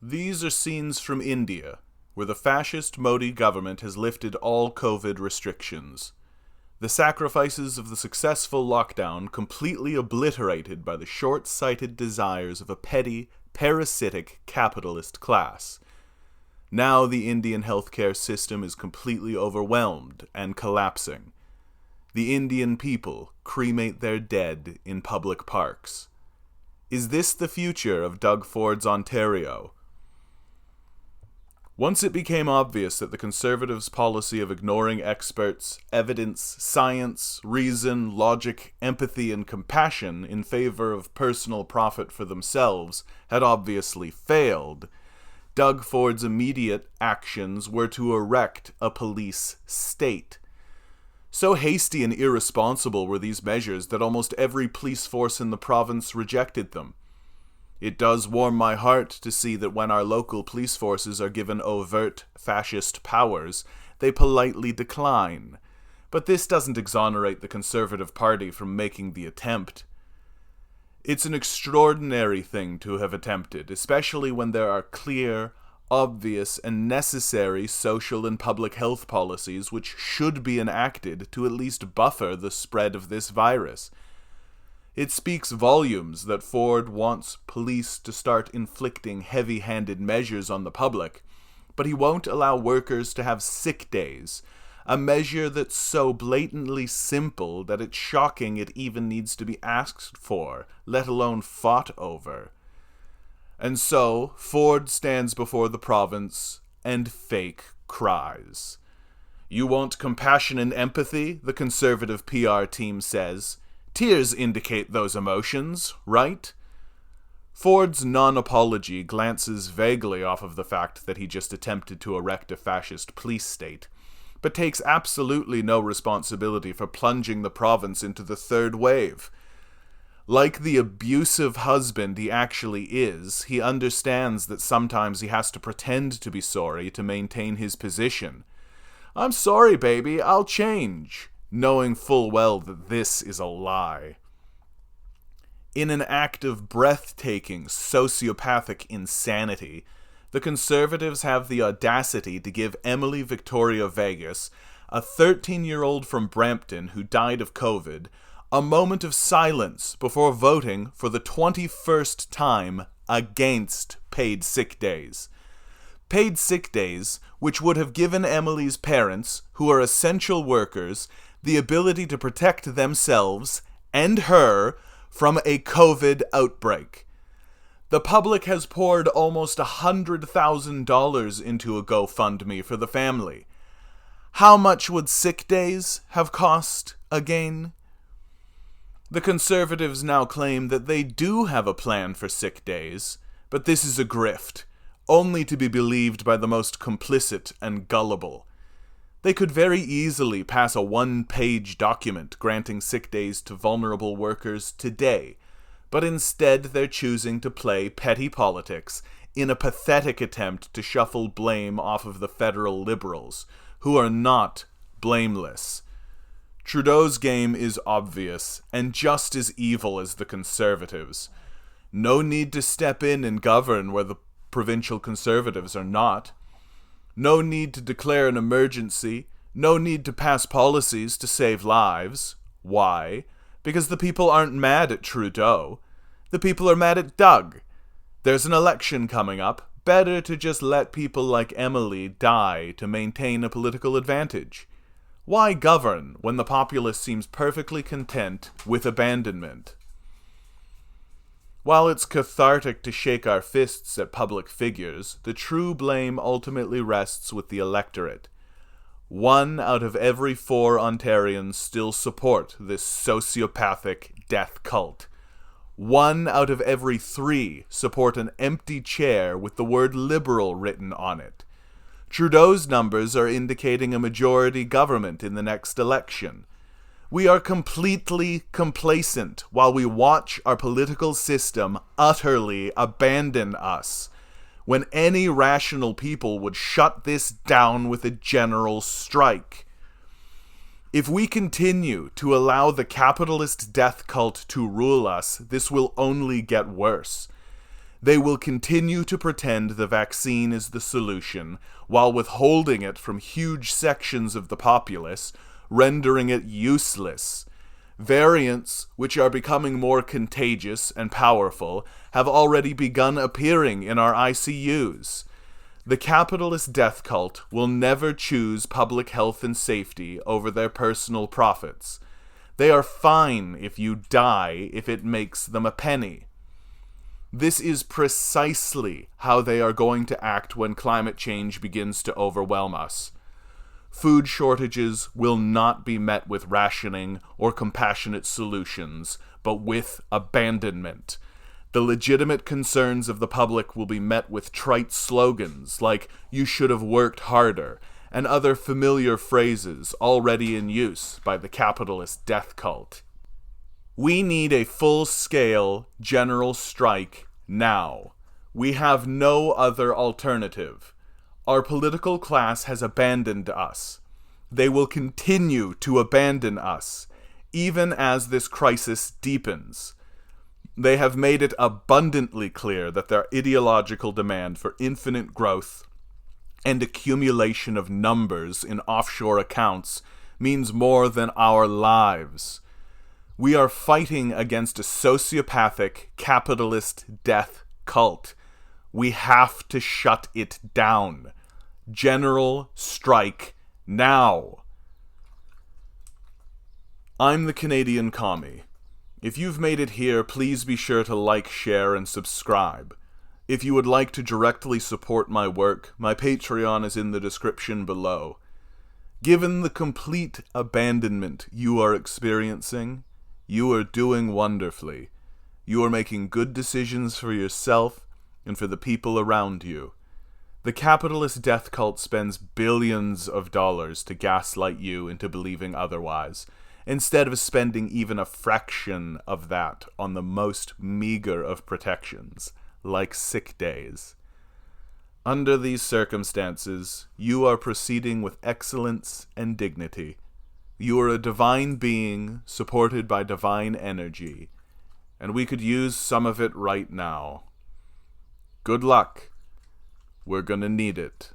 These are scenes from India, where the fascist Modi government has lifted all COVID restrictions. The sacrifices of the successful lockdown completely obliterated by the short-sighted desires of a petty, parasitic capitalist class. Now the Indian healthcare system is completely overwhelmed and collapsing. The Indian people cremate their dead in public parks. Is this the future of Doug Ford's Ontario? Once it became obvious that the Conservatives' policy of ignoring experts, evidence, science, reason, logic, empathy, and compassion in favor of personal profit for themselves had obviously failed, Doug Ford's immediate actions were to erect a police state. So hasty and irresponsible were these measures that almost every police force in the province rejected them. It does warm my heart to see that when our local police forces are given overt fascist powers, they politely decline. But this doesn't exonerate the Conservative Party from making the attempt. It's an extraordinary thing to have attempted, especially when there are clear, obvious, and necessary social and public health policies which should be enacted to at least buffer the spread of this virus. It speaks volumes that Ford wants police to start inflicting heavy-handed measures on the public, but he won't allow workers to have sick days, a measure that's so blatantly simple that it's shocking it even needs to be asked for, let alone fought over. And so, Ford stands before the province and fake cries. You want compassion and empathy, the Conservative PR team says. Tears indicate those emotions, right? Ford's non-apology glances vaguely off of the fact that he just attempted to erect a fascist police state, but takes absolutely no responsibility for plunging the province into the third wave. Like the abusive husband he actually is, he understands that sometimes he has to pretend to be sorry to maintain his position. I'm sorry, baby, I'll change, knowing full well that this is a lie. In an act of breathtaking sociopathic insanity, the Conservatives have the audacity to give Emily Victoria Vegas, a 13-year-old from Brampton who died of COVID, a moment of silence before voting for the 21st time against paid sick days. Paid sick days, which would have given Emily's parents, who are essential workers, the ability to protect themselves and her from a COVID outbreak. The public has poured almost $100,000 into a GoFundMe for the family. How much would sick days have cost again? The Conservatives now claim that they do have a plan for sick days, but this is a grift, only to be believed by the most complicit and gullible. They could very easily pass a one-page document granting sick days to vulnerable workers today, but instead they're choosing to play petty politics in a pathetic attempt to shuffle blame off of the federal Liberals, who are not blameless. Trudeau's game is obvious, and just as evil as the Conservatives. No need to step in and govern where the provincial Conservatives are not. No need to declare an emergency. No need to pass policies to save lives. Why? Because the people aren't mad at Trudeau. The people are mad at Doug. There's an election coming up. Better to just let people like Emily die to maintain a political advantage. Why govern when the populace seems perfectly content with abandonment? While it's cathartic to shake our fists at public figures, the true blame ultimately rests with the electorate. 1 out of every 4 Ontarians still support this sociopathic death cult. 1 out of every 3 support an empty chair with the word Liberal written on it. Trudeau's numbers are indicating a majority government in the next election. We are completely complacent while we watch our political system utterly abandon us, when any rational people would shut this down with a general strike. If we continue to allow the capitalist death cult to rule us, this will only get worse. They will continue to pretend the vaccine is the solution, while withholding it from huge sections of the populace, rendering it useless. Variants, which are becoming more contagious and powerful, have already begun appearing in our ICUs. The capitalist death cult will never choose public health and safety over their personal profits. They are fine if you die if it makes them a penny. This is precisely how they are going to act when climate change begins to overwhelm us. Food shortages will not be met with rationing or compassionate solutions, but with abandonment. The legitimate concerns of the public will be met with trite slogans like, "You should have worked harder," and other familiar phrases already in use by the capitalist death cult. We need a full-scale general strike now. We have no other alternative. Our political class has abandoned us. They will continue to abandon us, even as this crisis deepens. They have made it abundantly clear that their ideological demand for infinite growth and accumulation of numbers in offshore accounts means more than our lives. We are fighting against a sociopathic, capitalist death cult. We have to shut it down. General strike now. I'm the Canadian Commie. If you've made it here, please be sure to like, share, and subscribe. If you would like to directly support my work, my Patreon is in the description below. Given the complete abandonment you are experiencing, you are doing wonderfully. You are making good decisions for yourself and for the people around you. The capitalist death cult spends billions of dollars to gaslight you into believing otherwise, instead of spending even a fraction of that on the most meager of protections, like sick days. Under these circumstances, you are proceeding with excellence and dignity. You are a divine being supported by divine energy, and we could use some of it right now. Good luck. We're gonna need it.